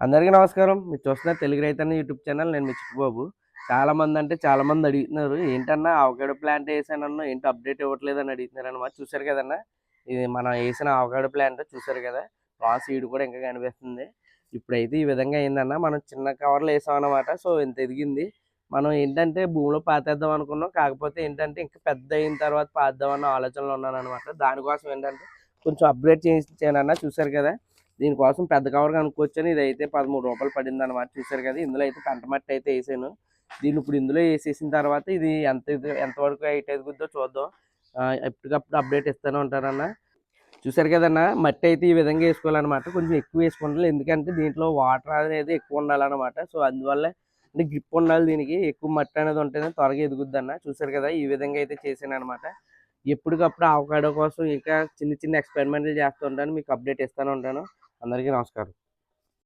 అందరికీ నమస్కారం. మీరు చూస్తున్నారు తెలుగు రైతన్న యూట్యూబ్ ఛానల్. నేను మీ చిట్టుబాబు. చాలామంది అడుగుతున్నారు. ఏంటన్నా అవకాడో ప్లాంట్ ఏసానన్నావు, ఏంటి అప్డేట్ ఇవ్వట్లేదని అడుగుతున్నారనమాట. చూసారు కదన్నా! ఇది మనం ఏసిన అవకాడో ప్లాంట్ చూసారు కదా! సీడ్ కూడా ఇంకా కనిపిస్తుంది. ఇప్పుడైతే ఈ విధంగా అయిందన్న. మనం చిన్న కవర్లో ఏసామన్నమాట. సో, ఇంత ఎదిగింది. మనం ఏంటంటే భూమిలో పాతేద్దాం అనుకున్నాం. కాకపోతే ఏంటంటే ఇంకా పెద్ద అయిన తర్వాత పాతేద్దామన్న ఆలోచనలో ఉన్నాననమాట. దానికోసం ఏంటంటే కొంచెం అప్గ్రేడ్ చేయించానన్న. చూసారు కదా! దీనికోసం పెద్ద కవర్ కొనుక్కొచ్చాను. ఇదైతే రూ. 13 పడిందనమాట. చూసారు కదా! ఇందులో అయితే కంటమట్టి అయితే ఏసాను. దీన్ని ఇప్పుడు ఇందులో ఏసేసిన తర్వాత ఇది ఎంతవరకు హైట్ ఎదుగుద్దో చూద్దాం. ఎప్పటికప్పుడు అప్డేట్ ఇస్తూనే ఉంటానన్న. చూసారు కదన్నా! మట్టి అయితే ఈ విధంగా ఏసుకోవాలనమాట. కొంచెం ఎక్కువ వేసుకుంటాను. ఎందుకంటే దీంట్లో వాటర్ అనేది ఎక్కువ ఉండాలనమాట. సో, అందువల్ల అంటే గ్రిప్ ఉండాలి దీనికి. ఎక్కువ మట్టి అనేది ఉంటేనే త్వరగా ఎదుగుద్దన్న. చూసారు కదా! ఈ విధంగా అయితే చేశాననమాట. ఎప్పటికప్పుడు అవకాడో కోసం ఇంకా చిన్న చిన్న ఎక్స్పెరిమెంట్లు చేస్తూ ఉంటాను. మీకు అప్డేట్ ఇస్తూనే ఉంటాను. అందరికీ నమస్కారం.